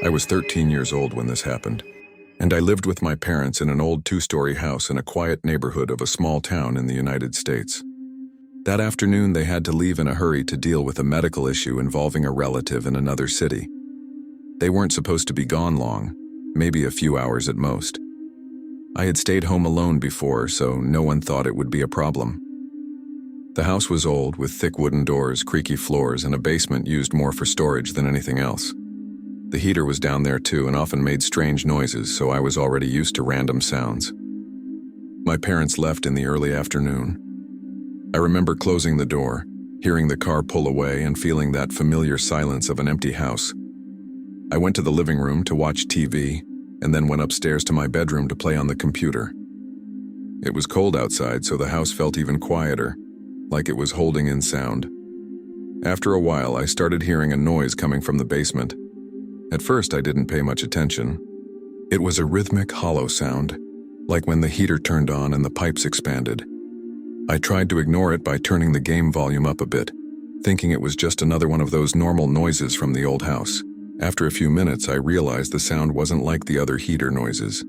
I was 13 years old when this happened, and I lived with my parents in an old two-story house in a quiet neighborhood of a small town in the United States. That afternoon, they had to leave in a hurry to deal with a medical issue involving a relative in another city. They weren't supposed to be gone long, maybe a few hours at most. I had stayed home alone before, so no one thought it would be a problem. The house was old, with thick wooden doors, creaky floors, and a basement used more for storage than anything else. The heater was down there too and often made strange noises, so I was already used to random sounds. My parents left in the early afternoon. I remember closing the door, hearing the car pull away and feeling that familiar silence of an empty house. I went to the living room to watch TV and then went upstairs to my bedroom to play on the computer. It was cold outside, so the house felt even quieter, like it was holding in sound. After a while, I started hearing a noise coming from the basement. At first, I didn't pay much attention. It was a rhythmic, hollow sound, like when the heater turned on and the pipes expanded. I tried to ignore it by turning the game volume up a bit, thinking it was just another one of those normal noises from the old house. After a few minutes, I realized the sound wasn't like the other heater noises.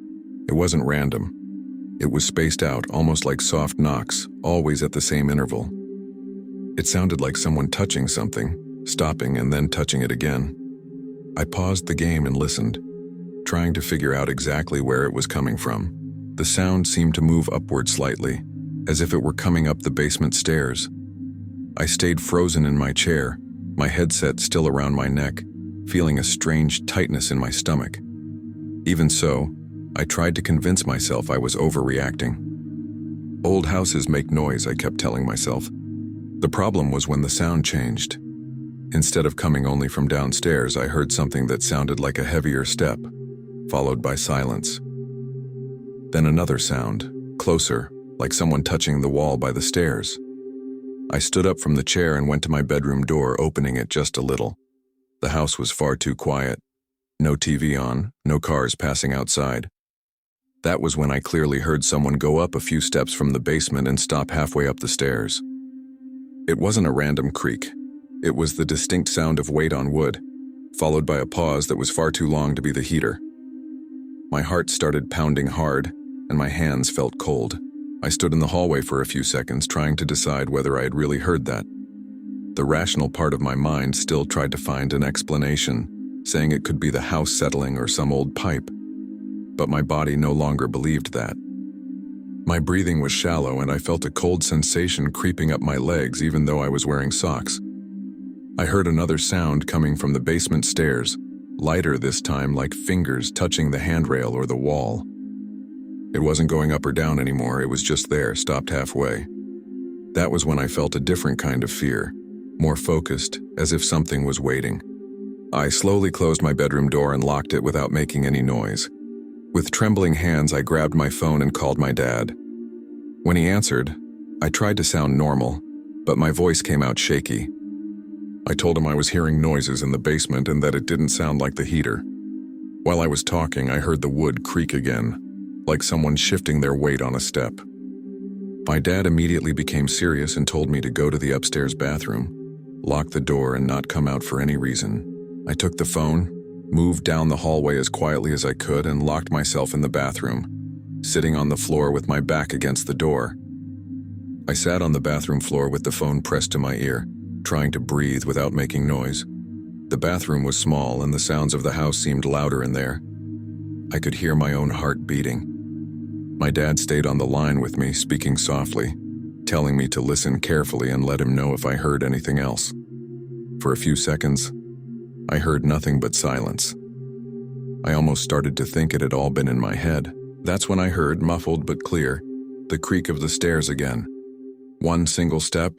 It wasn't random. It was spaced out, almost like soft knocks, always at the same interval. It sounded like someone touching something, stopping and then touching it again. I paused the game and listened, trying to figure out exactly where it was coming from. The sound seemed to move upward slightly, as if it were coming up the basement stairs. I stayed frozen in my chair, my headset still around my neck, feeling a strange tightness in my stomach. Even so, I tried to convince myself I was overreacting. Old houses make noise, I kept telling myself. The problem was when the sound changed. Instead of coming only from downstairs, I heard something that sounded like a heavier step, followed by silence. Then another sound, closer, like someone touching the wall by the stairs. I stood up from the chair and went to my bedroom door, opening it just a little. The house was far too quiet. No TV on, no cars passing outside. That was when I clearly heard someone go up a few steps from the basement and stop halfway up the stairs. It wasn't a random creak. It was the distinct sound of weight on wood, followed by a pause that was far too long to be the heater. My heart started pounding hard, and my hands felt cold. I stood in the hallway for a few seconds, trying to decide whether I had really heard that. The rational part of my mind still tried to find an explanation, saying it could be the house settling or some old pipe. But my body no longer believed that. My breathing was shallow, and I felt a cold sensation creeping up my legs even though I was wearing socks. I heard another sound coming from the basement stairs, lighter this time, like fingers touching the handrail or the wall. It wasn't going up or down anymore, it was just there, stopped halfway. That was when I felt a different kind of fear, more focused, as if something was waiting. I slowly closed my bedroom door and locked it without making any noise. With trembling hands, I grabbed my phone and called my dad. When he answered, I tried to sound normal, but my voice came out shaky. I told him I was hearing noises in the basement and that it didn't sound like the heater. While I was talking, I heard the wood creak again, like someone shifting their weight on a step. My dad immediately became serious and told me to go to the upstairs bathroom, lock the door, and not come out for any reason. I took the phone, moved down the hallway as quietly as I could, and locked myself in the bathroom, sitting on the floor with my back against the door. I sat on the bathroom floor with the phone pressed to my ear, trying to breathe without making noise. The bathroom was small and the sounds of the house seemed louder in there. I could hear my own heart beating. My dad stayed on the line with me, speaking softly, telling me to listen carefully and let him know if I heard anything else. For a few seconds, I heard nothing but silence. I almost started to think it had all been in my head. That's when I heard, muffled but clear, the creak of the stairs again. One single step,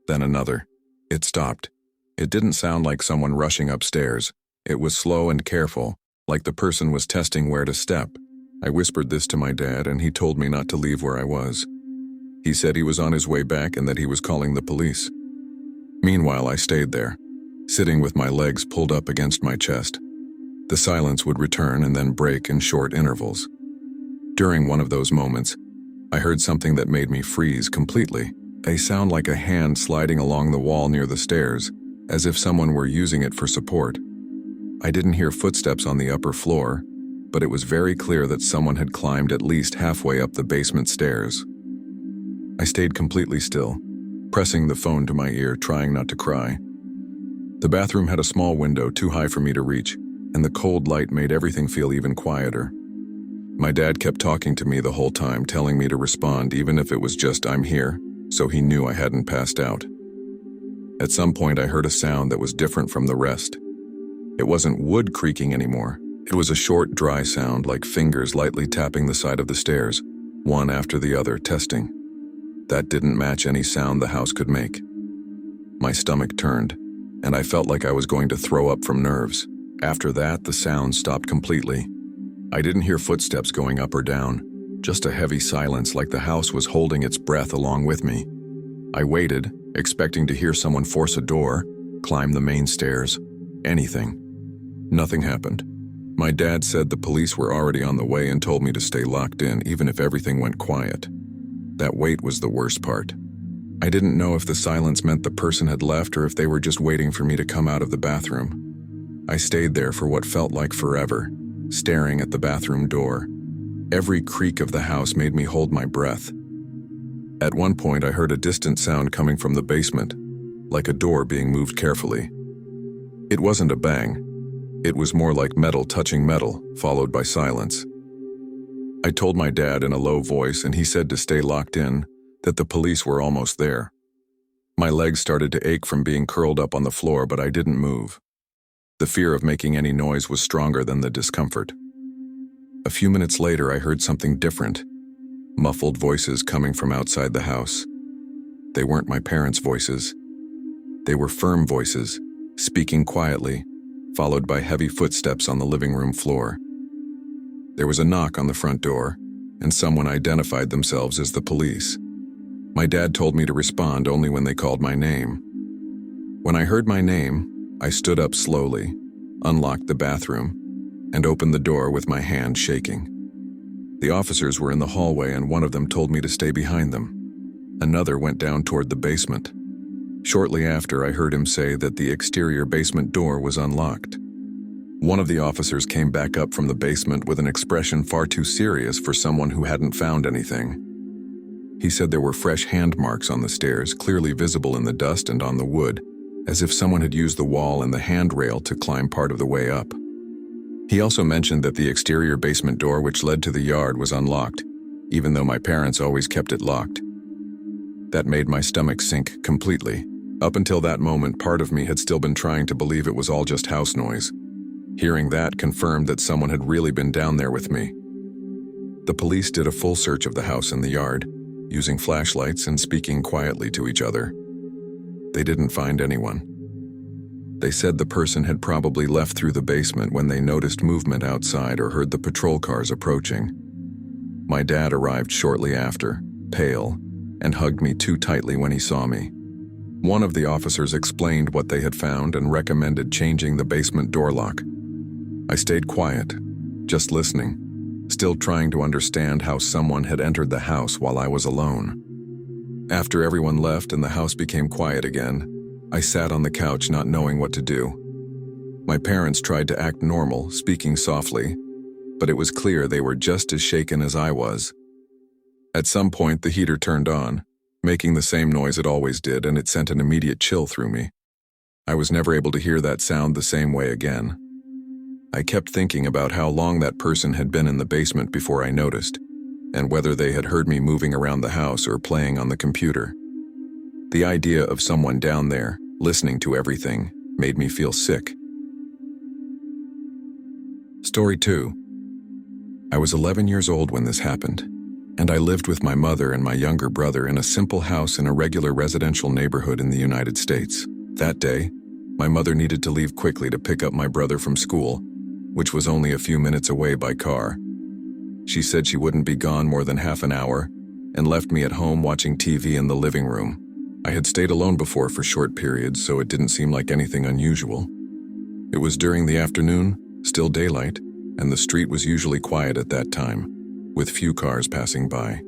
then another. It stopped. It didn't sound like someone rushing upstairs. It was slow and careful, like the person was testing where to step. I whispered this to my dad, and he told me not to leave where I was. He said he was on his way back and that he was calling the police. Meanwhile, I stayed there, sitting with my legs pulled up against my chest. The silence would return and then break in short intervals. During one of those moments, I heard something that made me freeze completely, a sound like a hand sliding along the wall near the stairs, as if someone were using it for support. I didn't hear footsteps on the upper floor, but it was very clear that someone had climbed at least halfway up the basement stairs. I stayed completely still, pressing the phone to my ear, trying not to cry. The bathroom had a small window too high for me to reach, and the cold light made everything feel even quieter. My dad kept talking to me the whole time, telling me to respond even if it was just "I'm here," so he knew I hadn't passed out. At some point I heard a sound that was different from the rest. It wasn't wood creaking anymore. It was a short, dry sound like fingers lightly tapping the side of the stairs, one after the other, testing. That didn't match any sound the house could make. My stomach turned, and I felt like I was going to throw up from nerves. After that, the sound stopped completely. I didn't hear footsteps going up or down, just a heavy silence like the house was holding its breath along with me. I waited, expecting to hear someone force a door, climb the main stairs, anything. Nothing happened. My dad said the police were already on the way and told me to stay locked in even if everything went quiet. That wait was the worst part. I didn't know if the silence meant the person had left or if they were just waiting for me to come out of the bathroom. I stayed there for what felt like forever, staring at the bathroom door. Every creak of the house made me hold my breath. At one point, I heard a distant sound coming from the basement, like a door being moved carefully. It wasn't a bang. It was more like metal touching metal, followed by silence. I told my dad in a low voice, and he said to stay locked in, that the police were almost there. My legs started to ache from being curled up on the floor, but I didn't move. The fear of making any noise was stronger than the discomfort. A few minutes later, I heard something different. Muffled voices coming from outside the house. They weren't my parents' voices. They were firm voices, speaking quietly, followed by heavy footsteps on the living room floor. There was a knock on the front door, and someone identified themselves as the police. My dad told me to respond only when they called my name. When I heard my name, I stood up slowly, unlocked the bathroom, and opened the door with my hand shaking. The officers were in the hallway, and one of them told me to stay behind them. Another went down toward the basement. Shortly after, I heard him say that the exterior basement door was unlocked. One of the officers came back up from the basement with an expression far too serious for someone who hadn't found anything. He said there were fresh hand marks on the stairs, clearly visible in the dust and on the wood, as if someone had used the wall and the handrail to climb part of the way up. He also mentioned that the exterior basement door which led to the yard was unlocked, even though my parents always kept it locked. That made my stomach sink completely. Up until that moment, part of me had still been trying to believe it was all just house noise. Hearing that confirmed that someone had really been down there with me. The police did a full search of the house and the yard, using flashlights and speaking quietly to each other. They didn't find anyone. They said the person had probably left through the basement when they noticed movement outside or heard the patrol cars approaching. My dad arrived shortly after, pale, and hugged me too tightly when he saw me. One of the officers explained what they had found and recommended changing the basement door lock. I stayed quiet, just listening, still trying to understand how someone had entered the house while I was alone. After everyone left and the house became quiet again, I sat on the couch not knowing what to do. My parents tried to act normal, speaking softly, but it was clear they were just as shaken as I was. At some point, the heater turned on, making the same noise it always did, and it sent an immediate chill through me. I was never able to hear that sound the same way again. I kept thinking about how long that person had been in the basement before I noticed, and whether they had heard me moving around the house or playing on the computer. The idea of someone down there, listening to everything, made me feel sick. Story 2. I was 11 years old when this happened, and I lived with my mother and my younger brother in a simple house in a regular residential neighborhood in the United States. That day, my mother needed to leave quickly to pick up my brother from school, which was only a few minutes away by car. She said she wouldn't be gone more than half an hour, and left me at home watching TV in the living room. I had stayed alone before for short periods, so it didn't seem like anything unusual. It was during the afternoon, still daylight, and the street was usually quiet at that time, with few cars passing by.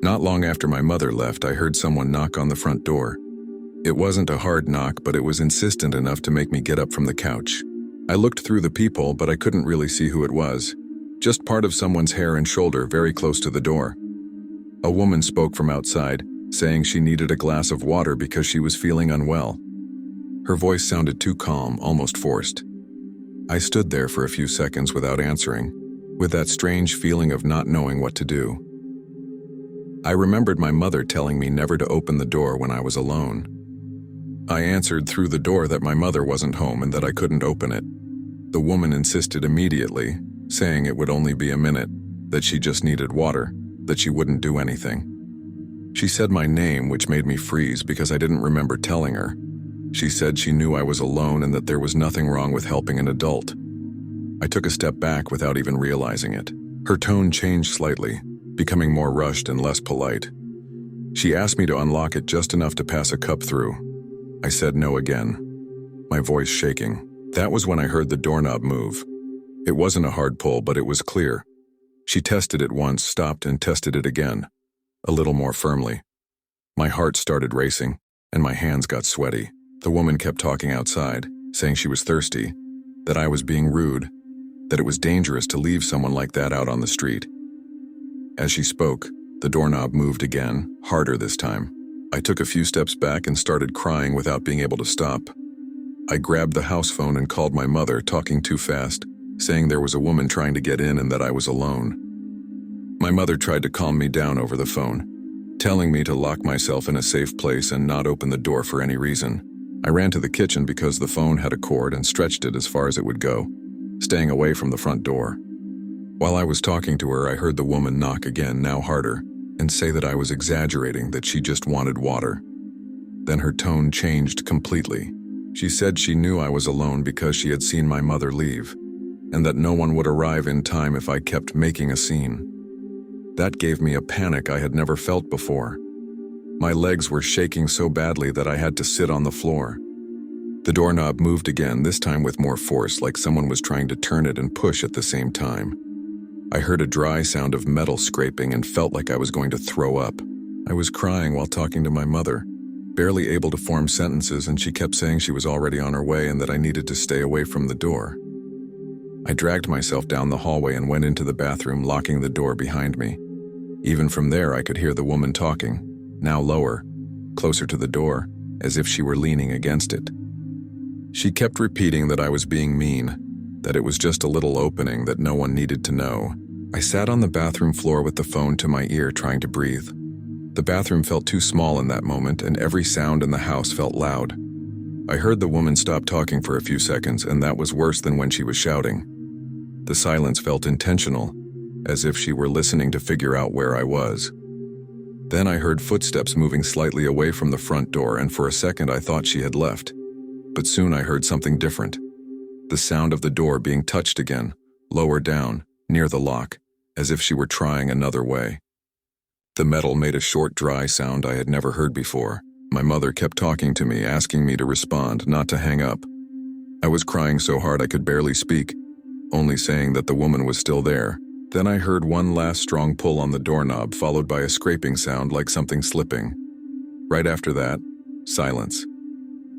Not long after my mother left, I heard someone knock on the front door. It wasn't a hard knock, but it was insistent enough to make me get up from the couch. I looked through the people, but I couldn't really see who it was. Just part of someone's hair and shoulder very close to the door. A woman spoke from outside, saying she needed a glass of water because she was feeling unwell. Her voice sounded too calm, almost forced. I stood there for a few seconds without answering, with that strange feeling of not knowing what to do. I remembered my mother telling me never to open the door when I was alone. I answered through the door that my mother wasn't home and that I couldn't open it. The woman insisted immediately, saying it would only be a minute, that she just needed water, that she wouldn't do anything. She said my name, which made me freeze because I didn't remember telling her. She said she knew I was alone and that there was nothing wrong with helping an adult. I took a step back without even realizing it. Her tone changed slightly, becoming more rushed and less polite. She asked me to unlock it just enough to pass a cup through. I said no again, my voice shaking. That was when I heard the doorknob move. It wasn't a hard pull, but it was clear. She tested it once, stopped, and tested it again, a little more firmly. My heart started racing, and my hands got sweaty. The woman kept talking outside, saying she was thirsty, that I was being rude, that it was dangerous to leave someone like that out on the street. As she spoke, the doorknob moved again, harder this time. I took a few steps back and started crying without being able to stop. I grabbed the house phone and called my mother, talking too fast, saying there was a woman trying to get in and that I was alone. My mother tried to calm me down over the phone, telling me to lock myself in a safe place and not open the door for any reason. I ran to the kitchen because the phone had a cord and stretched it as far as it would go, staying away from the front door. While I was talking to her, I heard the woman knock again, now harder, and say that I was exaggerating, that she just wanted water. Then her tone changed completely. She said she knew I was alone because she had seen my mother leave, and that no one would arrive in time if I kept making a scene. That gave me a panic I had never felt before. My legs were shaking so badly that I had to sit on the floor. The doorknob moved again, this time with more force, like someone was trying to turn it and push at the same time. I heard a dry sound of metal scraping and felt like I was going to throw up. I was crying while talking to my mother, barely able to form sentences, and she kept saying she was already on her way and that I needed to stay away from the door. I dragged myself down the hallway and went into the bathroom, locking the door behind me. Even from there, I could hear the woman talking, now lower, closer to the door, as if she were leaning against it. She kept repeating that I was being mean, that it was just a little opening that no one needed to know. I sat on the bathroom floor with the phone to my ear, trying to breathe. The bathroom felt too small in that moment, and every sound in the house felt loud. I heard the woman stop talking for a few seconds, and that was worse than when she was shouting. The silence felt intentional, as if she were listening to figure out where I was. Then I heard footsteps moving slightly away from the front door, and for a second I thought she had left. But soon I heard something different. The sound of the door being touched again, lower down, near the lock, as if she were trying another way. The metal made a short, dry sound I had never heard before. My mother kept talking to me, asking me to respond, not to hang up. I was crying so hard I could barely speak, only saying that the woman was still there. Then I heard one last strong pull on the doorknob, followed by a scraping sound like something slipping. Right after that, silence.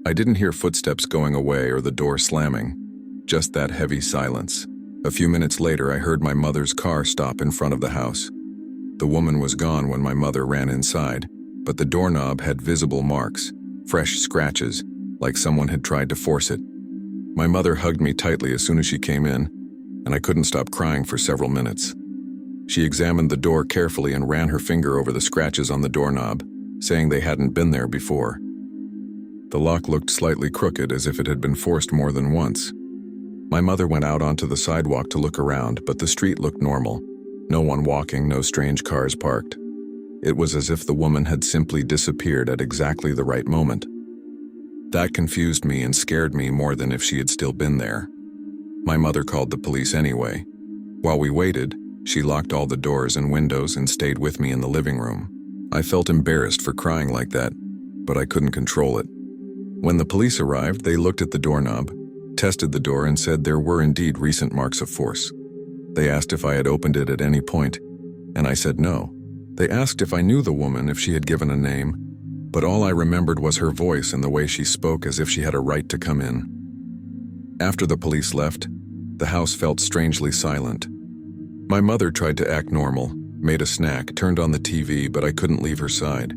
I didn't hear footsteps going away or the door slamming, just that heavy silence. A few minutes later, I heard my mother's car stop in front of the house. The woman was gone when my mother ran inside, but the doorknob had visible marks, fresh scratches, like someone had tried to force it. My mother hugged me tightly as soon as she came in, and I couldn't stop crying for several minutes. She examined the door carefully and ran her finger over the scratches on the doorknob, saying they hadn't been there before. The lock looked slightly crooked, as if it had been forced more than once. My mother went out onto the sidewalk to look around, but the street looked normal. No one walking, no strange cars parked. It was as if the woman had simply disappeared at exactly the right moment. That confused me and scared me more than if she had still been there. My mother called the police anyway. While we waited, she locked all the doors and windows and stayed with me in the living room. I felt embarrassed for crying like that, but I couldn't control it. When the police arrived, they looked at the doorknob, tested the door, and said there were indeed recent marks of force. They asked if I had opened it at any point, and I said no. They asked if I knew the woman, if she had given a name, but all I remembered was her voice and the way she spoke, as if she had a right to come in. After the police left, the house felt strangely silent. My mother tried to act normal, made a snack, turned on the TV, but I couldn't leave her side.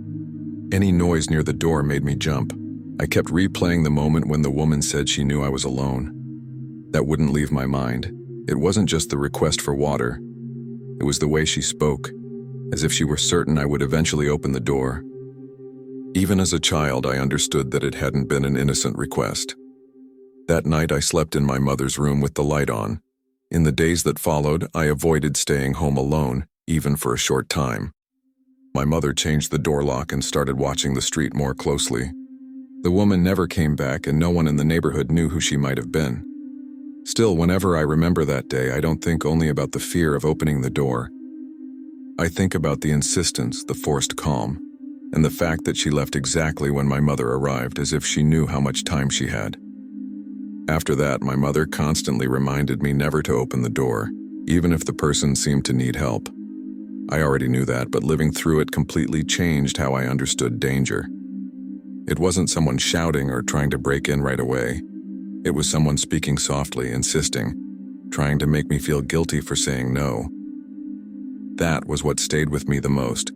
Any noise near the door made me jump. I kept replaying the moment when the woman said she knew I was alone. That wouldn't leave my mind. It wasn't just the request for water. It was the way she spoke, as if she were certain I would eventually open the door. Even as a child, I understood that it hadn't been an innocent request. That night, I slept in my mother's room with the light on. In the days that followed, I avoided staying home alone, even for a short time. My mother changed the door lock and started watching the street more closely. The woman never came back, and no one in the neighborhood knew who she might have been. Still, whenever I remember that day, I don't think only about the fear of opening the door. I think about the insistence, the forced calm, and the fact that she left exactly when my mother arrived, as if she knew how much time she had. After that, my mother constantly reminded me never to open the door, even if the person seemed to need help. I already knew that, but living through it completely changed how I understood danger. It wasn't someone shouting or trying to break in right away. It was someone speaking softly, insisting, trying to make me feel guilty for saying no. That was what stayed with me the most,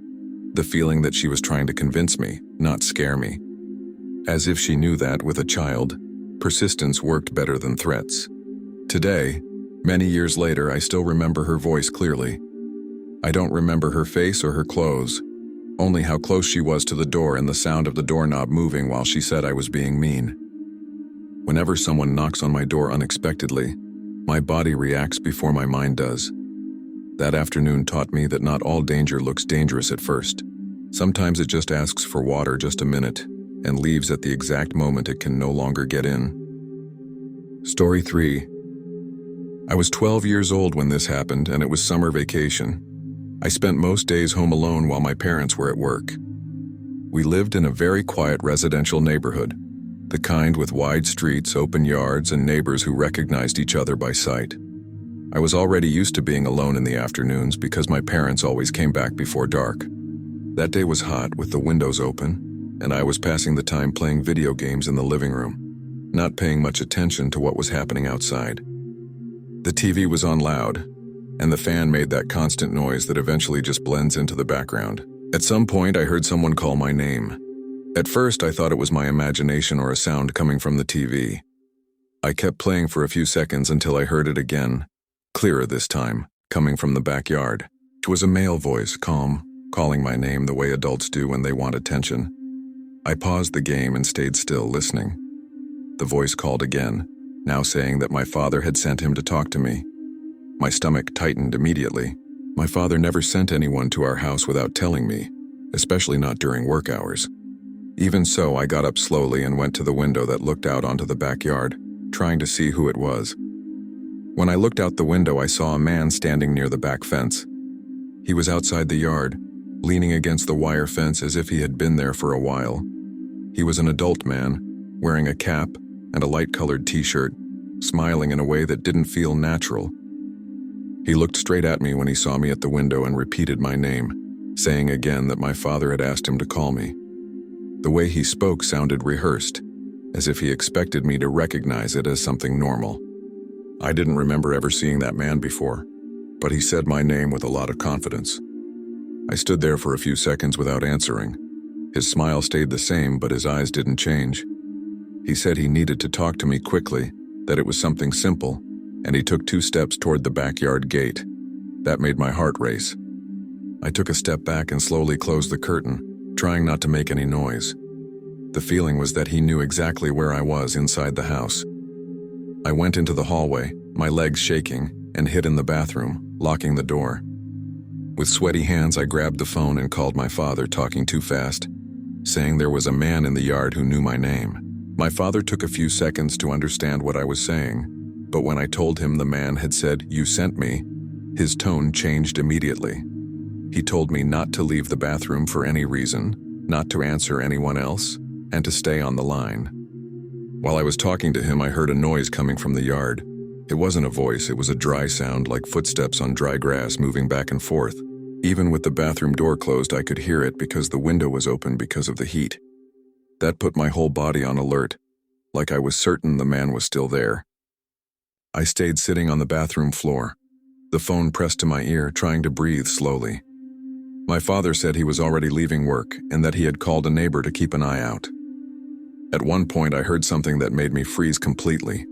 the feeling that she was trying to convince me, not scare me. As if she knew that, with a child, persistence worked better than threats. Today, many years later, I still remember her voice clearly. I don't remember her face or her clothes, only how close she was to the door and the sound of the doorknob moving while she said I was being mean. Whenever someone knocks on my door unexpectedly, my body reacts before my mind does. That afternoon taught me that not all danger looks dangerous at first. Sometimes it just asks for water just a minute and leaves at the exact moment it can no longer get in. Story 3. I was 12 years old when this happened, and it was summer vacation. I spent most days home alone while my parents were at work. We lived in a very quiet residential neighborhood, the kind with wide streets, open yards, and neighbors who recognized each other by sight. I was already used to being alone in the afternoons because my parents always came back before dark. That day was hot with the windows open, and I was passing the time playing video games in the living room, not paying much attention to what was happening outside. The TV was on loud, and the fan made that constant noise that eventually just blends into the background. At some point, I heard someone call my name. At first, I thought it was my imagination or a sound coming from the TV. I kept playing for a few seconds until I heard it again, clearer this time, coming from the backyard. It was a male voice, calm, calling my name the way adults do when they want attention. I paused the game and stayed still, listening. The voice called again, now saying that my father had sent him to talk to me. My stomach tightened immediately. My father never sent anyone to our house without telling me, especially not during work hours. Even so, I got up slowly and went to the window that looked out onto the backyard, trying to see who it was. When I looked out the window, I saw a man standing near the back fence. He was outside the yard, leaning against the wire fence as if he had been there for a while. He was an adult man, wearing a cap and a light-colored t-shirt, smiling in a way that didn't feel natural. He looked straight at me when he saw me at the window and repeated my name, saying again that my father had asked him to call me. The way he spoke sounded rehearsed, as if he expected me to recognize it as something normal. I didn't remember ever seeing that man before, but he said my name with a lot of confidence. I stood there for a few seconds without answering. His smile stayed the same, but his eyes didn't change. He said he needed to talk to me quickly, that it was something simple, and he took 2 steps toward the backyard gate. That made my heart race. I took a step back and slowly closed the curtain, trying not to make any noise. The feeling was that he knew exactly where I was inside the house. I went into the hallway, my legs shaking, and hid in the bathroom, locking the door. With sweaty hands, I grabbed the phone and called my father, talking too fast, saying there was a man in the yard who knew my name. My father took a few seconds to understand what I was saying, but when I told him the man had said, "You sent me," his tone changed immediately. He told me not to leave the bathroom for any reason, not to answer anyone else, and to stay on the line. While I was talking to him, I heard a noise coming from the yard. It wasn't a voice, it was a dry sound like footsteps on dry grass moving back and forth. Even with the bathroom door closed, I could hear it because the window was open because of the heat. That put my whole body on alert, like I was certain the man was still there. I stayed sitting on the bathroom floor, the phone pressed to my ear, trying to breathe slowly. My father said he was already leaving work and that he had called a neighbor to keep an eye out. At one point, I heard something that made me freeze completely.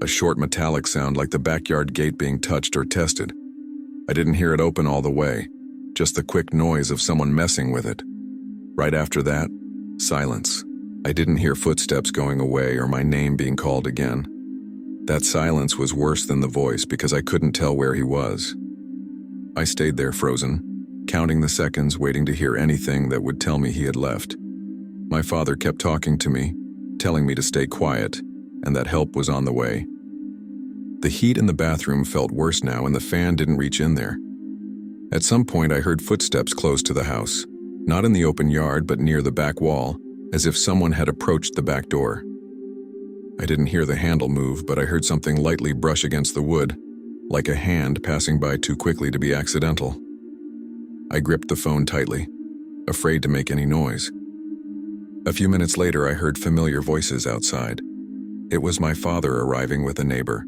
A short metallic sound like the backyard gate being touched or tested. I didn't hear it open all the way, just the quick noise of someone messing with it. Right after that, silence. I didn't hear footsteps going away or my name being called again. That silence was worse than the voice because I couldn't tell where he was. I stayed there frozen, counting the seconds, waiting to hear anything that would tell me he had left. My father kept talking to me, telling me to stay quiet, and that help was on the way. The heat in the bathroom felt worse now and the fan didn't reach in there. At some point I heard footsteps close to the house, not in the open yard but near the back wall, as if someone had approached the back door. I didn't hear the handle move, but I heard something lightly brush against the wood, like a hand passing by too quickly to be accidental. I gripped the phone tightly, afraid to make any noise. A few minutes later I heard familiar voices outside. It was my father arriving with a neighbor.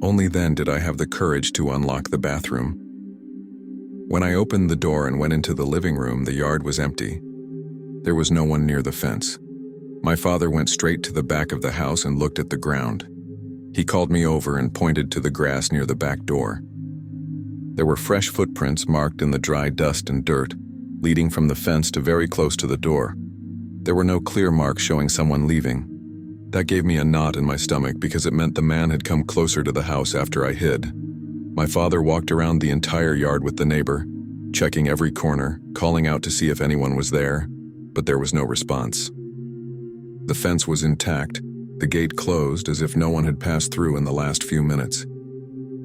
Only then did I have the courage to unlock the bathroom. When I opened the door and went into the living room, the yard was empty. There was no one near the fence. My father went straight to the back of the house and looked at the ground. He called me over and pointed to the grass near the back door. There were fresh footprints marked in the dry dust and dirt, leading from the fence to very close to the door. There were no clear marks showing someone leaving. That gave me a knot in my stomach because it meant the man had come closer to the house after I hid. My father walked around the entire yard with the neighbor, checking every corner, calling out to see if anyone was there, but there was no response. The fence was intact, the gate closed as if no one had passed through in the last few minutes.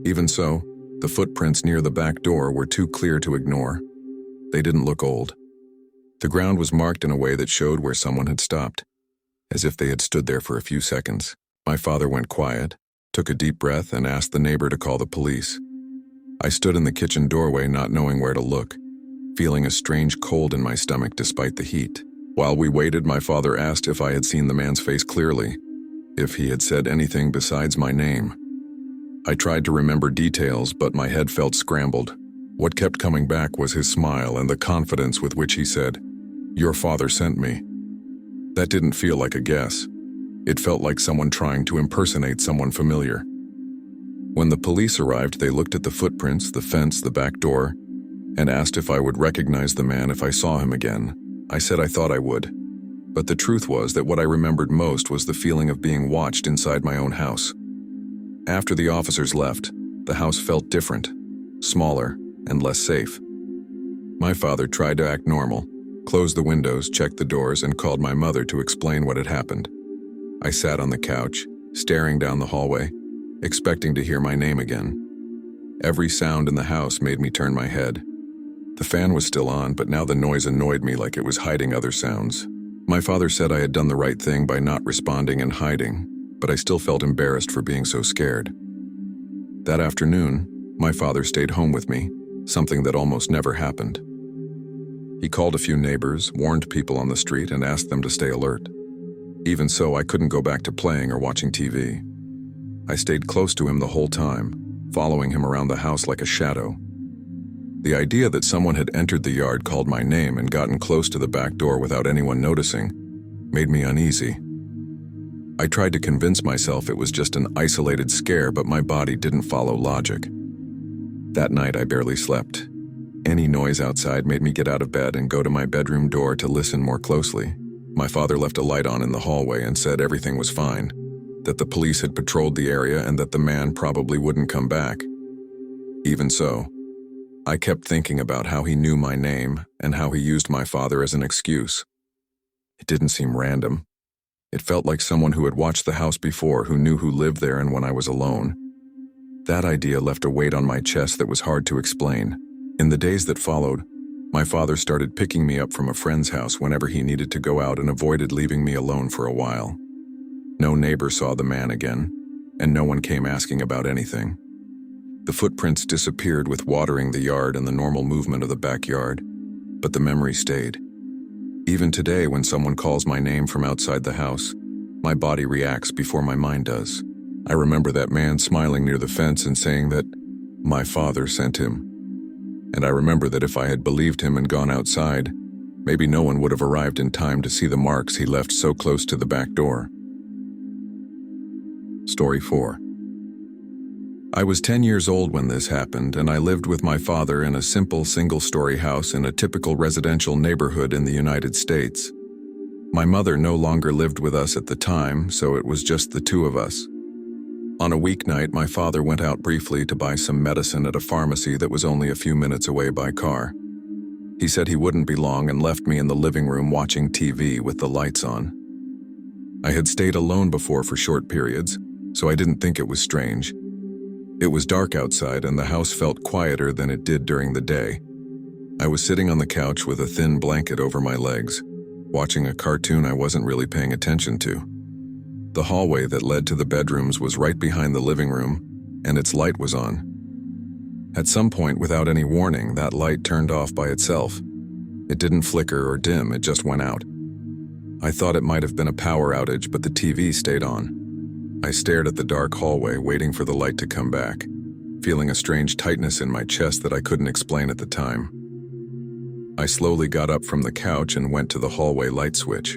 Even so, the footprints near the back door were too clear to ignore. They didn't look old. The ground was marked in a way that showed where someone had stopped, as if they had stood there for a few seconds. My father went quiet, took a deep breath, and asked the neighbor to call the police. I stood in the kitchen doorway not knowing where to look, feeling a strange cold in my stomach despite the heat. While we waited, my father asked if I had seen the man's face clearly, if he had said anything besides my name. I tried to remember details, but my head felt scrambled. What kept coming back was his smile and the confidence with which he said, "Your father sent me." That didn't feel like a guess. It felt like someone trying to impersonate someone familiar. When the police arrived, they looked at the footprints, the fence, the back door, and asked if I would recognize the man if I saw him again. I said I thought I would. But the truth was that what I remembered most was the feeling of being watched inside my own house. After the officers left, the house felt different, smaller, and less safe. My father tried to act normal, closed the windows, checked the doors, and called my mother to explain what had happened. I sat on the couch, staring down the hallway, expecting to hear my name again. Every sound in the house made me turn my head. The fan was still on, but now the noise annoyed me like it was hiding other sounds. My father said I had done the right thing by not responding and hiding, but I still felt embarrassed for being so scared. That afternoon, my father stayed home with me, something that almost never happened. He called a few neighbors, warned people on the street, and asked them to stay alert. Even so, I couldn't go back to playing or watching TV. I stayed close to him the whole time, following him around the house like a shadow. The idea that someone had entered the yard, called my name, and gotten close to the back door without anyone noticing made me uneasy. I tried to convince myself it was just an isolated scare, but my body didn't follow logic. That night, I barely slept. Any noise outside made me get out of bed and go to my bedroom door to listen more closely. My father left a light on in the hallway and said everything was fine, that the police had patrolled the area and that the man probably wouldn't come back. Even so, I kept thinking about how he knew my name and how he used my father as an excuse. It didn't seem random. It felt like someone who had watched the house before, who knew who lived there and when I was alone. That idea left a weight on my chest that was hard to explain. In the days that followed, my father started picking me up from a friend's house whenever he needed to go out and avoided leaving me alone for a while. No neighbor saw the man again, and no one came asking about anything. The footprints disappeared with watering the yard and the normal movement of the backyard, but the memory stayed. Even today, when someone calls my name from outside the house, my body reacts before my mind does. I remember that man smiling near the fence and saying that my father sent him. And I remember that if I had believed him and gone outside, maybe no one would have arrived in time to see the marks he left so close to the back door. Story 4. I was 10 years old when this happened, and I lived with my father in a simple single-story house in a typical residential neighborhood in the United States. My mother no longer lived with us at the time, so it was just the two of us. On a weeknight, my father went out briefly to buy some medicine at a pharmacy that was only a few minutes away by car. He said he wouldn't be long and left me in the living room watching TV with the lights on. I had stayed alone before for short periods, so I didn't think it was strange. It was dark outside and the house felt quieter than it did during the day. I was sitting on the couch with a thin blanket over my legs, watching a cartoon I wasn't really paying attention to. The hallway that led to the bedrooms was right behind the living room, and its light was on. At some point, without any warning, that light turned off by itself. It didn't flicker or dim, it just went out. I thought it might have been a power outage, but the TV stayed on. I stared at the dark hallway, waiting for the light to come back, feeling a strange tightness in my chest that I couldn't explain at the time. I slowly got up from the couch and went to the hallway light switch.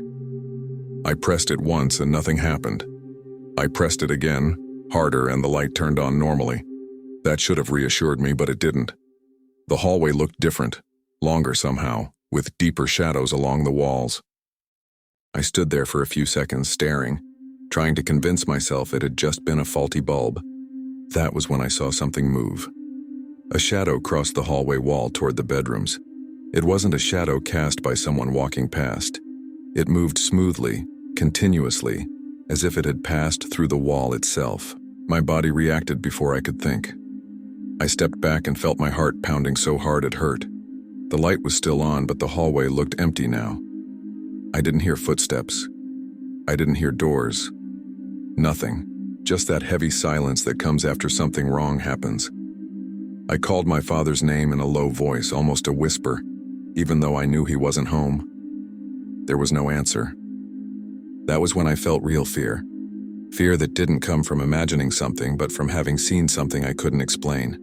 I pressed it once and nothing happened. I pressed it again, harder, and the light turned on normally. That should have reassured me, but it didn't. The hallway looked different, longer somehow, with deeper shadows along the walls. I stood there for a few seconds staring, trying to convince myself it had just been a faulty bulb. That was when I saw something move. A shadow crossed the hallway wall toward the bedrooms. It wasn't a shadow cast by someone walking past. It moved smoothly, continuously, as if it had passed through the wall itself. My body reacted before I could think. I stepped back and felt my heart pounding so hard it hurt. The light was still on, but the hallway looked empty now. I didn't hear footsteps. I didn't hear doors. Nothing. Just that heavy silence that comes after something wrong happens. I called my father's name in a low voice, almost a whisper, even though I knew he wasn't home. There was no answer. That was when I felt real fear. Fear that didn't come from imagining something, but from having seen something I couldn't explain.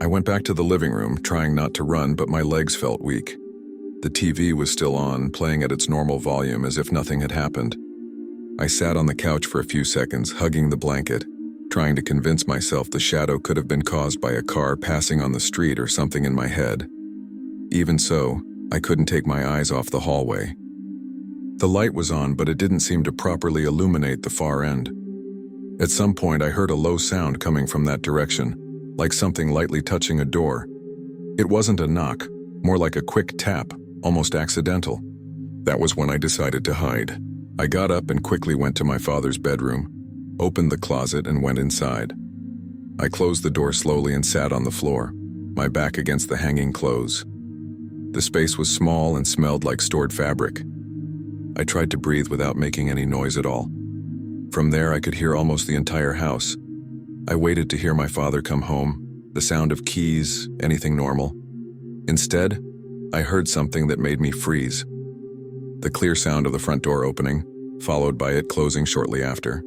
I went back to the living room, trying not to run, but my legs felt weak. The TV was still on, playing at its normal volume as if nothing had happened. I sat on the couch for a few seconds, hugging the blanket, trying to convince myself the shadow could have been caused by a car passing on the street or something in my head. Even so, I couldn't take my eyes off the hallway. The light was on, but it didn't seem to properly illuminate the far end. At some point, I heard a low sound coming from that direction, like something lightly touching a door. It wasn't a knock, more like a quick tap, almost accidental. That was when I decided to hide. I got up and quickly went to my father's bedroom, opened the closet, and went inside. I closed the door slowly and sat on the floor, my back against the hanging clothes. The space was small and smelled like stored fabric. I tried to breathe without making any noise at all. From there, I could hear almost the entire house. I waited to hear my father come home, the sound of keys, anything normal. Instead, I heard something that made me freeze. The clear sound of the front door opening, followed by it closing shortly after.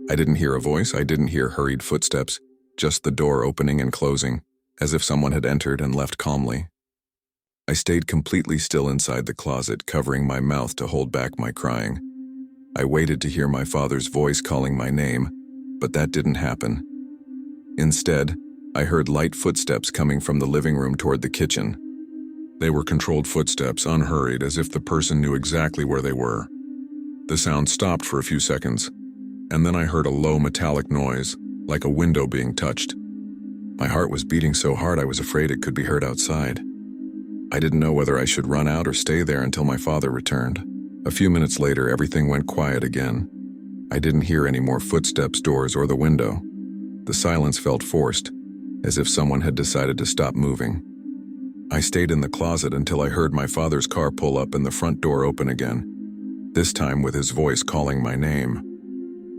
I didn't hear a voice, I didn't hear hurried footsteps, just the door opening and closing, as if someone had entered and left calmly. I stayed completely still inside the closet, covering my mouth to hold back my crying. I waited to hear my father's voice calling my name, but that didn't happen. Instead, I heard light footsteps coming from the living room toward the kitchen. They were controlled footsteps, unhurried, as if the person knew exactly where they were. The sound stopped for a few seconds, and then I heard a low metallic noise, like a window being touched. My heart was beating so hard I was afraid it could be heard outside. I didn't know whether I should run out or stay there until my father returned. A few minutes later, everything went quiet again. I didn't hear any more footsteps, doors, or the window. The silence felt forced, as if someone had decided to stop moving. I stayed in the closet until I heard my father's car pull up and the front door open again, this time with his voice calling my name.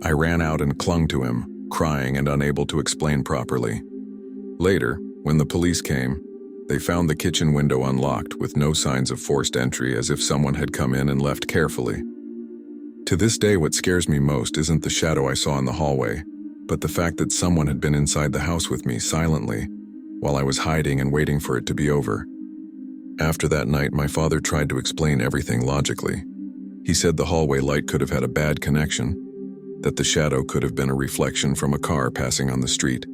I ran out and clung to him, crying and unable to explain properly. Later, when the police came, they found the kitchen window unlocked with no signs of forced entry, as if someone had come in and left carefully. To this day, what scares me most isn't the shadow I saw in the hallway, but the fact that someone had been inside the house with me silently while I was hiding and waiting for it to be over. After that night, my father tried to explain everything logically. He said the hallway light could have had a bad connection, that the shadow could have been a reflection from a car passing on the street,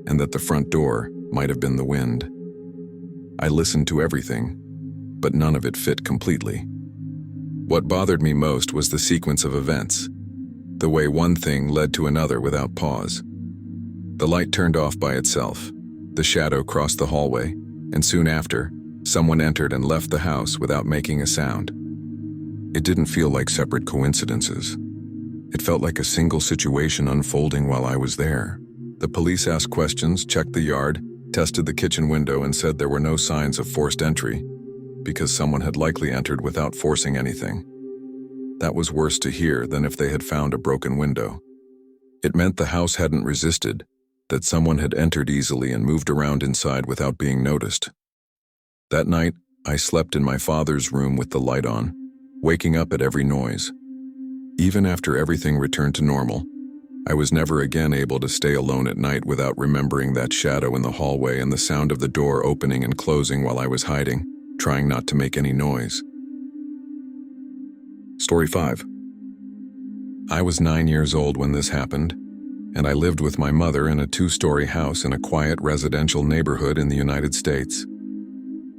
and that the front door might have been the wind. I listened to everything, but none of it fit completely. What bothered me most was the sequence of events, the way one thing led to another without pause. The light turned off by itself, the shadow crossed the hallway, and soon after, someone entered and left the house without making a sound. It didn't feel like separate coincidences. It felt like a single situation unfolding while I was there. The police asked questions, checked the yard, tested the kitchen window, and said there were no signs of forced entry, because someone had likely entered without forcing anything. That was worse to hear than if they had found a broken window. It meant the house hadn't resisted, that someone had entered easily and moved around inside without being noticed. That night, I slept in my father's room with the light on, waking up at every noise. Even after everything returned to normal, I was never again able to stay alone at night without remembering that shadow in the hallway and the sound of the door opening and closing while I was hiding, trying not to make any noise. Story 5. I was 9 years old when this happened, and I lived with my mother in a 2-story house in a quiet residential neighborhood in the United States.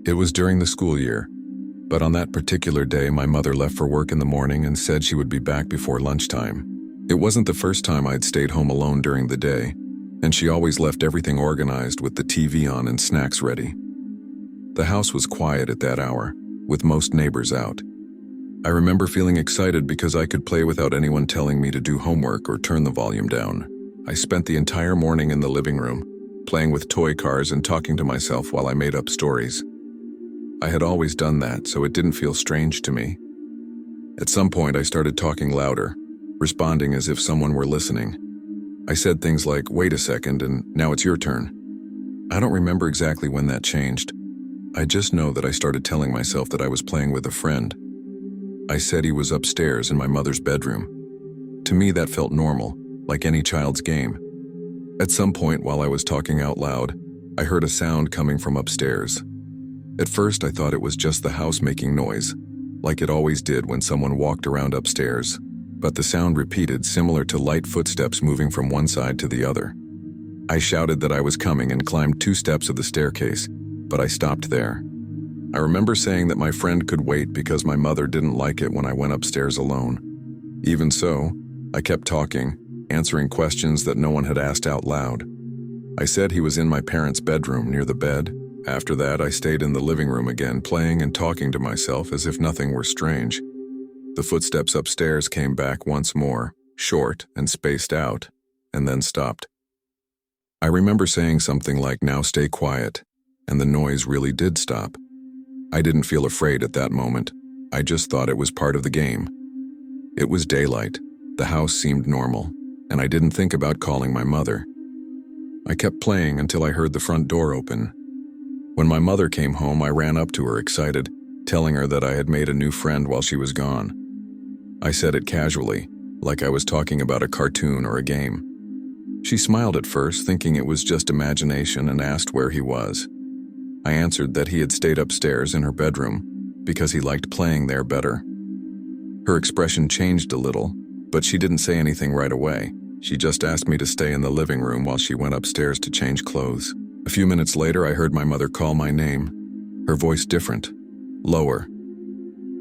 It was during the school year, but on that particular day my mother left for work in the morning and said she would be back before lunchtime. It wasn't the first time I'd stayed home alone during the day, and she always left everything organized with the TV on and snacks ready. The house was quiet at that hour, with most neighbors out. I remember feeling excited because I could play without anyone telling me to do homework or turn the volume down. I spent the entire morning in the living room, playing with toy cars and talking to myself while I made up stories. I had always done that, so it didn't feel strange to me. At some point, I started talking louder, responding as if someone were listening. I said things like, "Wait a second, and now it's your turn." I don't remember exactly when that changed. I just know that I started telling myself that I was playing with a friend. I said he was upstairs in my mother's bedroom. To me, that felt normal, like any child's game. At some point while I was talking out loud, I heard a sound coming from upstairs. At first, I thought it was just the house making noise, like it always did when someone walked around upstairs, but the sound repeated, similar to light footsteps moving from one side to the other. I shouted that I was coming and climbed 2 steps of the staircase, but I stopped there. I remember saying that my friend could wait because my mother didn't like it when I went upstairs alone. Even so, I kept talking, answering questions that no one had asked out loud. I said he was in my parents' bedroom near the bed. After that, I stayed in the living room again, playing and talking to myself as if nothing were strange. The footsteps upstairs came back once more, short and spaced out, and then stopped. I remember saying something like, "Now stay quiet," and the noise really did stop. I didn't feel afraid at that moment. I just thought it was part of the game. It was daylight, the house seemed normal, and I didn't think about calling my mother. I kept playing until I heard the front door open. When my mother came home, I ran up to her excited, telling her that I had made a new friend while she was gone. I said it casually, like I was talking about a cartoon or a game. She smiled at first, thinking it was just imagination, and asked where he was. I answered that he had stayed upstairs in her bedroom because he liked playing there better. Her expression changed a little, but she didn't say anything right away. She just asked me to stay in the living room while she went upstairs to change clothes. A few minutes later, I heard my mother call my name, her voice different, lower.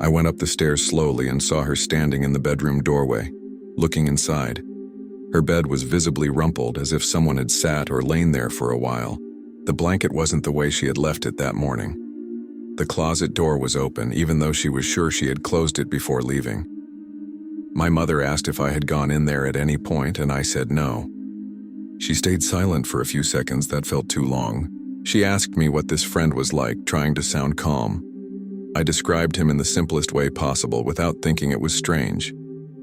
I went up the stairs slowly and saw her standing in the bedroom doorway, looking inside. Her bed was visibly rumpled, as if someone had sat or lain there for a while. The blanket wasn't the way she had left it that morning. The closet door was open, even though she was sure she had closed it before leaving. My mother asked if I had gone in there at any point, and I said no. She stayed silent for a few seconds. That felt too long. She asked me what this friend was like, trying to sound calm. I described him in the simplest way possible without thinking it was strange.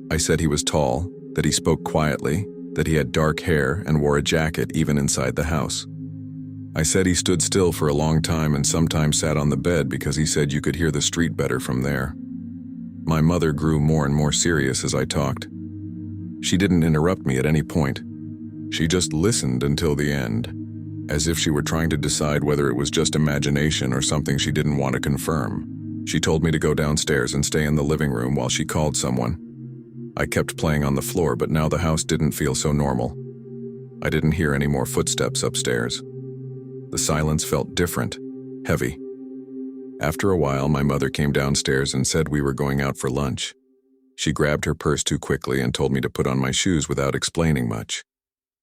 I said he was tall, that he spoke quietly, that he had dark hair and wore a jacket even inside the house. I said he stood still for a long time and sometimes sat on the bed because he said you could hear the street better from there. My mother grew more and more serious as I talked. She didn't interrupt me at any point. She just listened until the end, as if she were trying to decide whether it was just imagination or something she didn't want to confirm. She told me to go downstairs and stay in the living room while she called someone. I kept playing on the floor, but now the house didn't feel so normal. I didn't hear any more footsteps upstairs. The silence felt different, heavy. After a while, my mother came downstairs and said we were going out for lunch. She grabbed her purse too quickly and told me to put on my shoes without explaining much.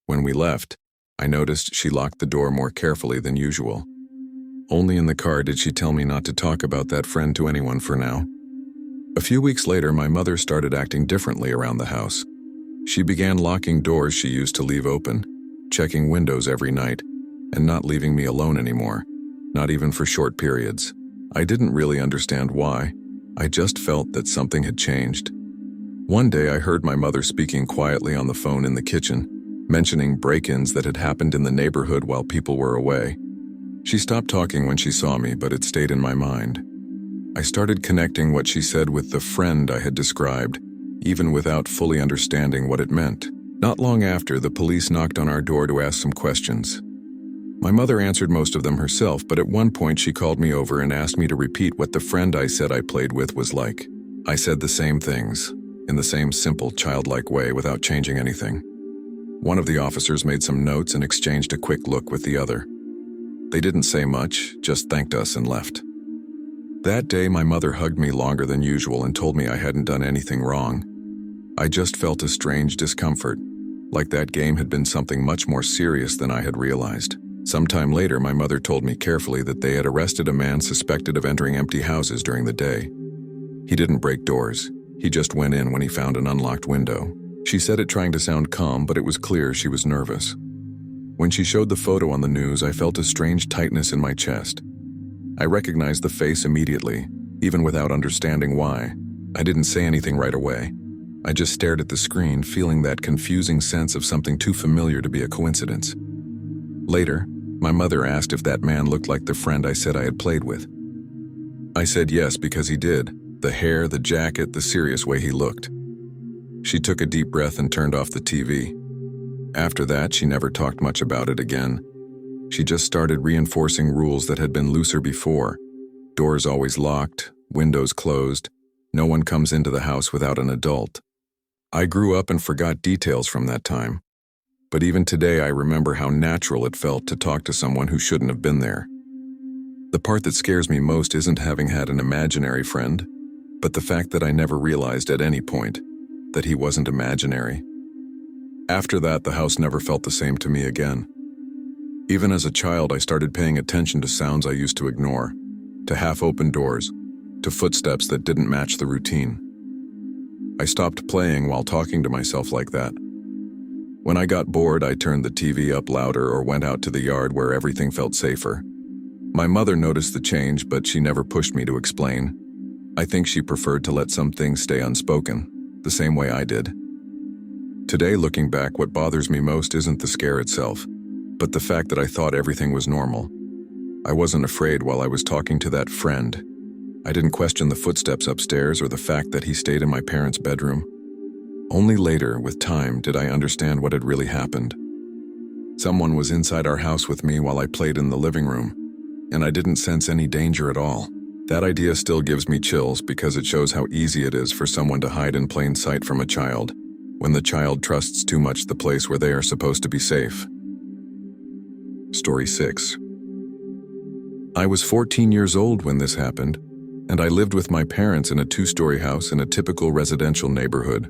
When we left, I noticed she locked the door more carefully than usual. Only in the car did she tell me not to talk about that friend to anyone for now. A few weeks later, my mother started acting differently around the house. She began locking doors she used to leave open, checking windows every night, and not leaving me alone anymore, not even for short periods. I didn't really understand why. I just felt that something had changed. One day I heard my mother speaking quietly on the phone in the kitchen, mentioning break-ins that had happened in the neighborhood while people were away. She stopped talking when she saw me, but it stayed in my mind. I started connecting what she said with the friend I had described, even without fully understanding what it meant. Not long after, the police knocked on our door to ask some questions. My mother answered most of them herself, but at one point she called me over and asked me to repeat what the friend I said I played with was like. I said the same things, in the same simple, childlike way, without changing anything. One of the officers made some notes and exchanged a quick look with the other. They didn't say much, just thanked us and left. That day, my mother hugged me longer than usual and told me I hadn't done anything wrong. I just felt a strange discomfort, like that game had been something much more serious than I had realized. Sometime later, my mother told me carefully that they had arrested a man suspected of entering empty houses during the day. He didn't break doors. He just went in when he found an unlocked window. She said it trying to sound calm, but it was clear she was nervous. When she showed the photo on the news, I felt a strange tightness in my chest. I recognized the face immediately, even without understanding why. I didn't say anything right away. I just stared at the screen, feeling that confusing sense of something too familiar to be a coincidence. Later, my mother asked if that man looked like the friend I said I had played with. I said yes because he did. The hair, the jacket, the serious way he looked. She took a deep breath and turned off the TV. After that, she never talked much about it again. She just started reinforcing rules that had been looser before. Doors always locked, windows closed. No one comes into the house without an adult. I grew up and forgot details from that time. But even today, I remember how natural it felt to talk to someone who shouldn't have been there. The part that scares me most isn't having had an imaginary friend, but the fact that I never realized at any point that he wasn't imaginary. After that, the house never felt the same to me again. Even as a child, I started paying attention to sounds I used to ignore, to half-open doors, to footsteps that didn't match the routine. I stopped playing while talking to myself like that. When I got bored, I turned the TV up louder or went out to the yard where everything felt safer. My mother noticed the change, but she never pushed me to explain. I think she preferred to let some things stay unspoken, the same way I did. Today, looking back, what bothers me most isn't the scare itself, but the fact that I thought everything was normal. I wasn't afraid while I was talking to that friend. I didn't question the footsteps upstairs or the fact that he stayed in my parents' bedroom. Only later, with time, did I understand what had really happened. Someone was inside our house with me while I played in the living room, and I didn't sense any danger at all. That idea still gives me chills because it shows how easy it is for someone to hide in plain sight from a child, when the child trusts too much the place where they are supposed to be safe. Story 6. I was 14 years old when this happened, and I lived with my parents in a 2-story house in a typical residential neighborhood.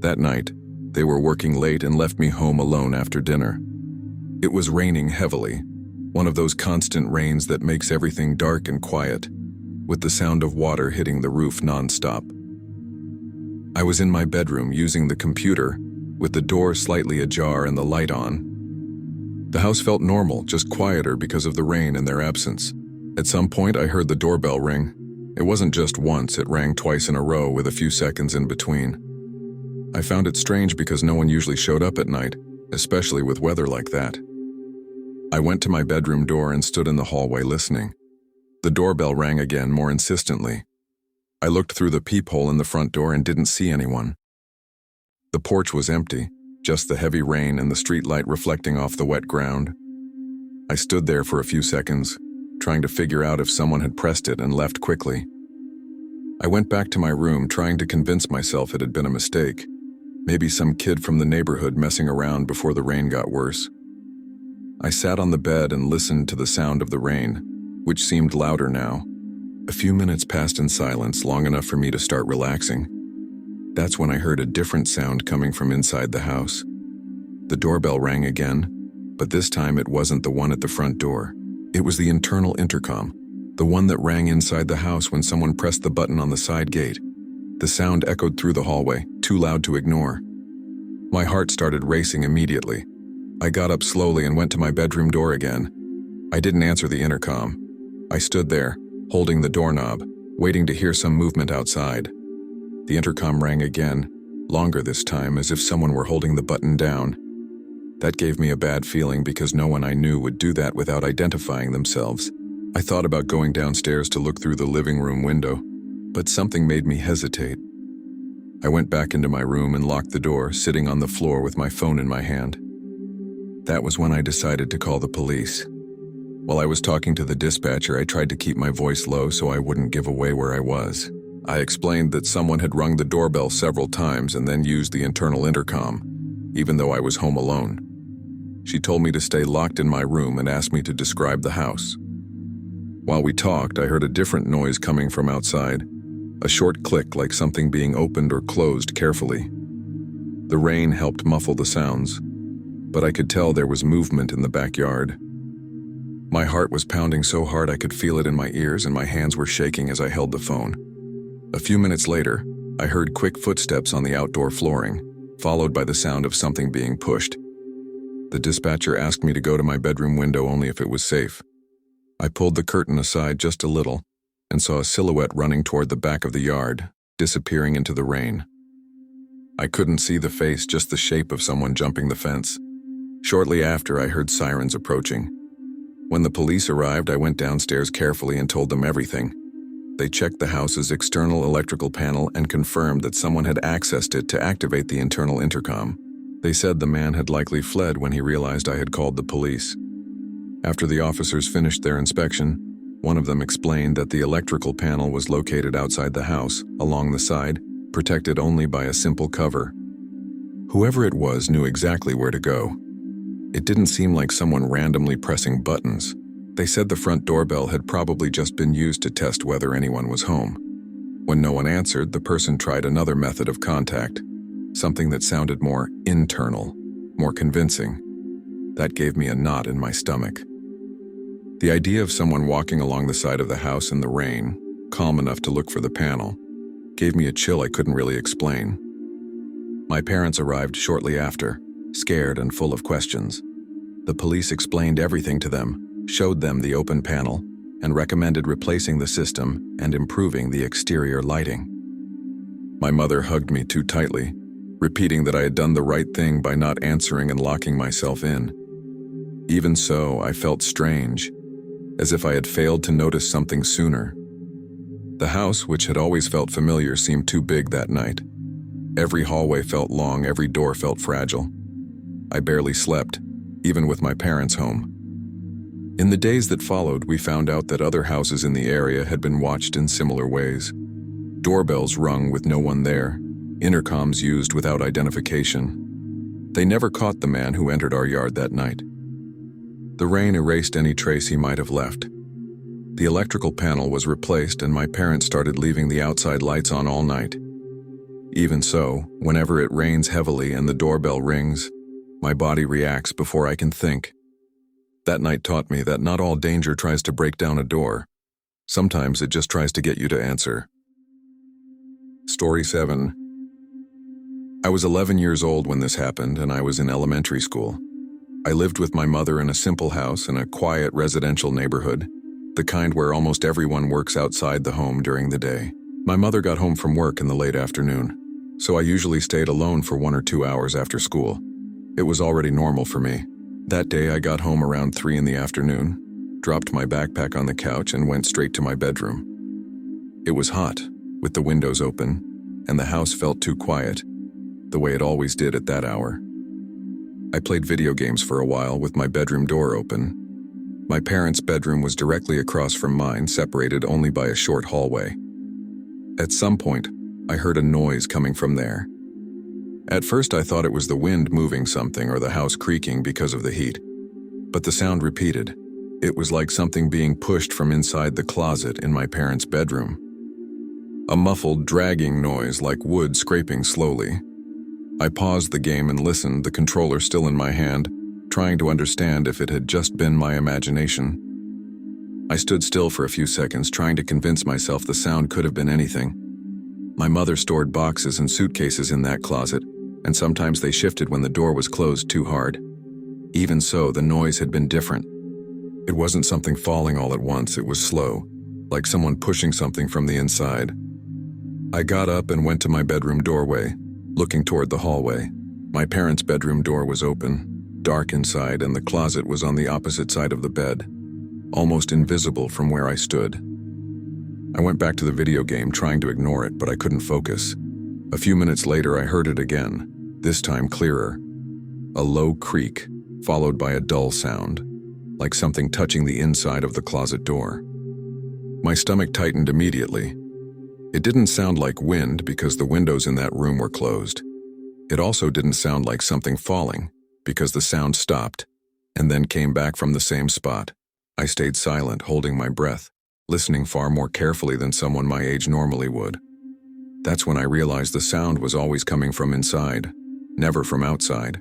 That night, they were working late and left me home alone after dinner. It was raining heavily, one of those constant rains that makes everything dark and quiet, with the sound of water hitting the roof nonstop. I was in my bedroom using the computer, with the door slightly ajar and the light on. The house felt normal, just quieter because of the rain and their absence. At some point, I heard the doorbell ring. It wasn't just once, it rang twice in a row with a few seconds in between. I found it strange because no one usually showed up at night, especially with weather like that. I went to my bedroom door and stood in the hallway listening. The doorbell rang again, more insistently. I looked through the peephole in the front door and didn't see anyone. The porch was empty, just the heavy rain and the streetlight reflecting off the wet ground. I stood there for a few seconds, trying to figure out if someone had pressed it and left quickly. I went back to my room trying to convince myself it had been a mistake. Maybe some kid from the neighborhood messing around before the rain got worse. I sat on the bed and listened to the sound of the rain, which seemed louder now. A few minutes passed in silence, long enough for me to start relaxing. That's when I heard a different sound coming from inside the house. The doorbell rang again, but this time it wasn't the one at the front door. It was the internal intercom, the one that rang inside the house when someone pressed the button on the side gate. The sound echoed through the hallway, too loud to ignore. My heart started racing immediately. I got up slowly and went to my bedroom door again. I didn't answer the intercom. I stood there, holding the doorknob, waiting to hear some movement outside. The intercom rang again, longer this time, as if someone were holding the button down. That gave me a bad feeling because no one I knew would do that without identifying themselves. I thought about going downstairs to look through the living room window, but something made me hesitate. I went back into my room and locked the door, sitting on the floor with my phone in my hand. That was when I decided to call the police. While I was talking to the dispatcher, I tried to keep my voice low so I wouldn't give away where I was. I explained that someone had rung the doorbell several times and then used the internal intercom, even though I was home alone. She told me to stay locked in my room and asked me to describe the house. While we talked, I heard a different noise coming from outside, a short click like something being opened or closed carefully. The rain helped muffle the sounds, but I could tell there was movement in the backyard. My heart was pounding so hard I could feel it in my ears and my hands were shaking as I held the phone. A few minutes later, I heard quick footsteps on the outdoor flooring, followed by the sound of something being pushed. The dispatcher asked me to go to my bedroom window only if it was safe. I pulled the curtain aside just a little and saw a silhouette running toward the back of the yard, disappearing into the rain. I couldn't see the face, just the shape of someone jumping the fence. Shortly after, I heard sirens approaching. When the police arrived, I went downstairs carefully and told them everything. They checked the house's external electrical panel and confirmed that someone had accessed it to activate the internal intercom. They said the man had likely fled when he realized I had called the police. After the officers finished their inspection, one of them explained that the electrical panel was located outside the house, along the side, protected only by a simple cover. Whoever it was knew exactly where to go. It didn't seem like someone randomly pressing buttons. They said the front doorbell had probably just been used to test whether anyone was home. When no one answered, the person tried another method of contact, something that sounded more internal, more convincing. That gave me a knot in my stomach. The idea of someone walking along the side of the house in the rain, calm enough to look for the panel, gave me a chill I couldn't really explain. My parents arrived shortly after, scared and full of questions. The police explained everything to them, showed them the open panel, and recommended replacing the system and improving the exterior lighting. My mother hugged me too tightly, repeating that I had done the right thing by not answering and locking myself in. Even so, I felt strange, as if I had failed to notice something sooner. The house, which had always felt familiar, seemed too big that night. Every hallway felt long, every door felt fragile. I barely slept, even with my parents home. In the days that followed, we found out that other houses in the area had been watched in similar ways. Doorbells rung with no one there, intercoms used without identification. They never caught the man who entered our yard that night. The rain erased any trace he might have left. The electrical panel was replaced and my parents started leaving the outside lights on all night. Even so, whenever it rains heavily and the doorbell rings, my body reacts before I can think. That night taught me that not all danger tries to break down a door. Sometimes it just tries to get you to answer. Story 7. I was 11 years old when this happened, and I was in elementary school. I lived with my mother in a simple house in a quiet residential neighborhood, the kind where almost everyone works outside the home during the day. My mother got home from work in the late afternoon, so I usually stayed alone for 1 or 2 hours after school. It was already normal for me. That day I got home around 3 in the afternoon, dropped my backpack on the couch and went straight to my bedroom. It was hot, with the windows open, and the house felt too quiet, the way it always did at that hour. I played video games for a while with my bedroom door open. My parents' bedroom was directly across from mine, separated only by a short hallway. At some point, I heard a noise coming from there. At first I thought it was the wind moving something or the house creaking because of the heat. But the sound repeated. It was like something being pushed from inside the closet in my parents' bedroom. A muffled, dragging noise like wood scraping slowly. I paused the game and listened, the controller still in my hand, trying to understand if it had just been my imagination. I stood still for a few seconds, trying to convince myself the sound could have been anything. My mother stored boxes and suitcases in that closet, and sometimes they shifted when the door was closed too hard. Even so, the noise had been different. It wasn't something falling all at once, it was slow, like someone pushing something from the inside. I got up and went to my bedroom doorway, looking toward the hallway. My parents' bedroom door was open, dark inside, and the closet was on the opposite side of the bed, almost invisible from where I stood. I went back to the video game, trying to ignore it, but I couldn't focus. A few minutes later, I heard it again, this time clearer. A low creak, followed by a dull sound, like something touching the inside of the closet door. My stomach tightened immediately. It didn't sound like wind because the windows in that room were closed. It also didn't sound like something falling because the sound stopped and then came back from the same spot. I stayed silent, holding my breath, listening far more carefully than someone my age normally would. That's when I realized the sound was always coming from inside, never from outside.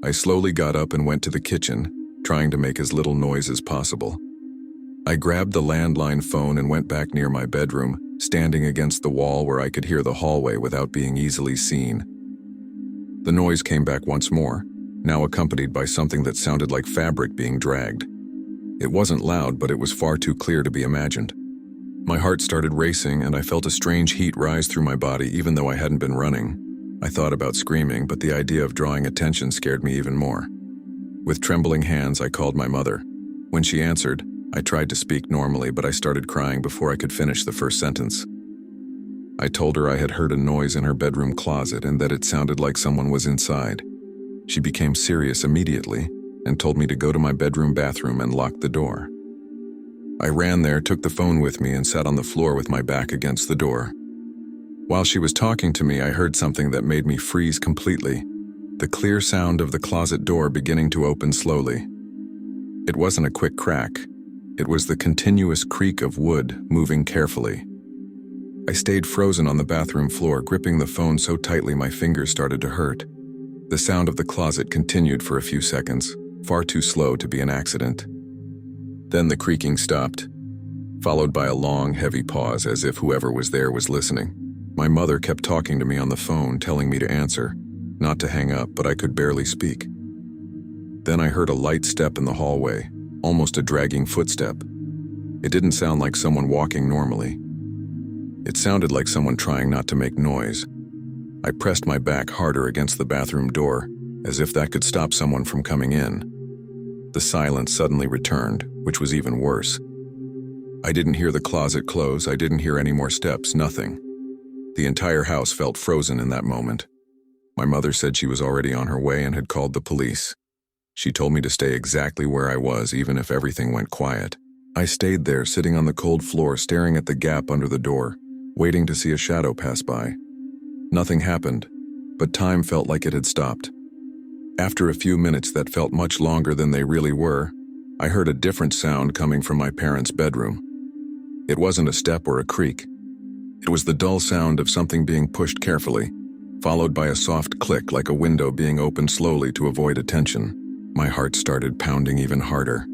I slowly got up and went to the kitchen, trying to make as little noise as possible. I grabbed the landline phone and went back near my bedroom, standing against the wall where I could hear the hallway without being easily seen. The noise came back once more, now accompanied by something that sounded like fabric being dragged. It wasn't loud, but it was far too clear to be imagined. My heart started racing, and I felt a strange heat rise through my body even though I hadn't been running. I thought about screaming, but the idea of drawing attention scared me even more. With trembling hands, I called my mother. When she answered, I tried to speak normally, but I started crying before I could finish the first sentence. I told her I had heard a noise in her bedroom closet and that it sounded like someone was inside. She became serious immediately and told me to go to my bedroom bathroom and lock the door. I ran there, took the phone with me, and sat on the floor with my back against the door. While she was talking to me, I heard something that made me freeze completely, the clear sound of the closet door beginning to open slowly. It wasn't a quick crack. It was the continuous creak of wood moving carefully. I stayed frozen on the bathroom floor, gripping the phone so tightly my fingers started to hurt. The sound of the closet continued for a few seconds, far too slow to be an accident. Then the creaking stopped, followed by a long, heavy pause as if whoever was there was listening. My mother kept talking to me on the phone, telling me to answer, not to hang up, but I could barely speak. Then I heard a light step in the hallway, almost a dragging footstep. It didn't sound like someone walking normally. It sounded like someone trying not to make noise. I pressed my back harder against the bathroom door, as if that could stop someone from coming in. The silence suddenly returned, which was even worse. I didn't hear the closet close, I didn't hear any more steps, nothing. The entire house felt frozen in that moment. My mother said she was already on her way and had called the police. She told me to stay exactly where I was, even if everything went quiet. I stayed there, sitting on the cold floor, staring at the gap under the door, waiting to see a shadow pass by. Nothing happened, but time felt like it had stopped. After a few minutes that felt much longer than they really were, I heard a different sound coming from my parents' bedroom. It wasn't a step or a creak. It was the dull sound of something being pushed carefully, followed by a soft click like a window being opened slowly to avoid attention. My heart started pounding even harder.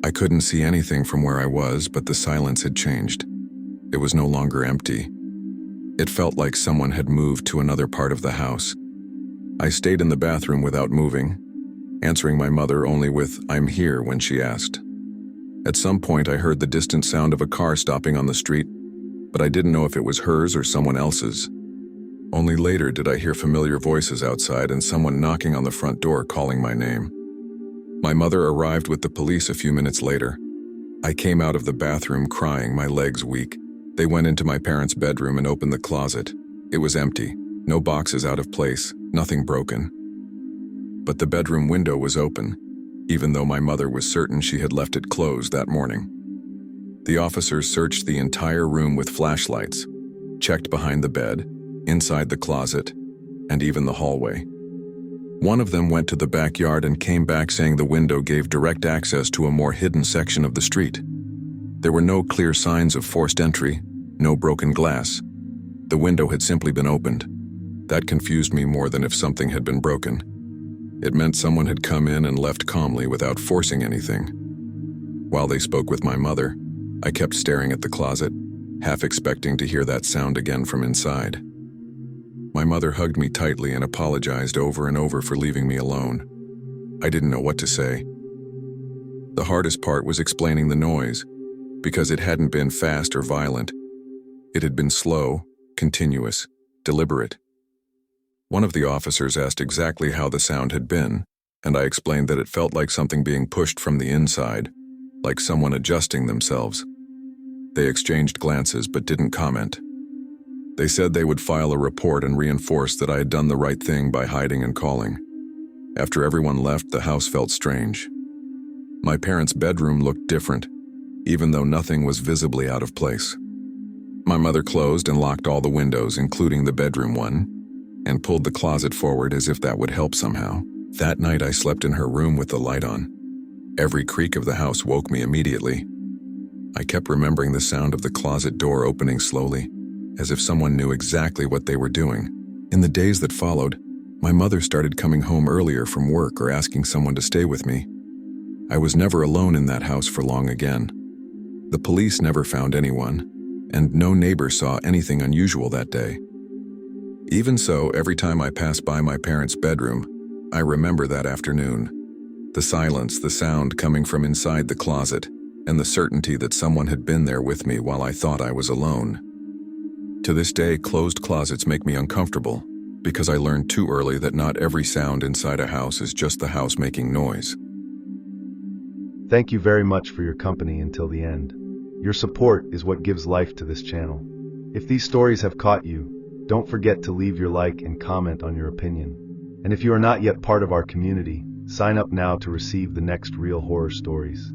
I couldn't see anything from where I was, but the silence had changed. It was no longer empty. It felt like someone had moved to another part of the house. I stayed in the bathroom without moving, answering my mother only with, "I'm here," when she asked. At some point, I heard the distant sound of a car stopping on the street, but I didn't know if it was hers or someone else's. Only later did I hear familiar voices outside and someone knocking on the front door calling my name. My mother arrived with the police a few minutes later. I came out of the bathroom crying, my legs weak, They went into my parents' bedroom and opened the closet. It was empty, no boxes out of place, nothing broken. But the bedroom window was open, even though my mother was certain she had left it closed that morning. The officers searched the entire room with flashlights, checked behind the bed, inside the closet, and even the hallway. One of them went to the backyard and came back saying the window gave direct access to a more hidden section of the street. There were no clear signs of forced entry, no broken glass. The window had simply been opened. That confused me more than if something had been broken. It meant someone had come in and left calmly without forcing anything. While they spoke with my mother, I kept staring at the closet, half expecting to hear that sound again from inside. My mother hugged me tightly and apologized over and over for leaving me alone. I didn't know what to say. The hardest part was explaining the noise, because it hadn't been fast or violent. It had been slow, continuous, deliberate. One of the officers asked exactly how the sound had been, and I explained that it felt like something being pushed from the inside, like someone adjusting themselves. They exchanged glances but didn't comment. They said they would file a report and reinforce that I had done the right thing by hiding and calling. After everyone left, the house felt strange. My parents' bedroom looked different, even though nothing was visibly out of place. My mother closed and locked all the windows, including the bedroom one, and pulled the closet forward as if that would help somehow. That night I slept in her room with the light on. Every creak of the house woke me immediately. I kept remembering the sound of the closet door opening slowly, as if someone knew exactly what they were doing. In the days that followed, my mother started coming home earlier from work or asking someone to stay with me. I was never alone in that house for long again. The police never found anyone, and no neighbor saw anything unusual that day. Even so, every time I pass by my parents' bedroom, I remember that afternoon. The silence, the sound coming from inside the closet, and the certainty that someone had been there with me while I thought I was alone. To this day, closed closets make me uncomfortable, because I learned too early that not every sound inside a house is just the house making noise. Thank you very much for your company until the end. Your support is what gives life to this channel. If these stories have caught you, don't forget to leave your like and comment on your opinion. And if you are not yet part of our community, sign up now to receive the next real horror stories.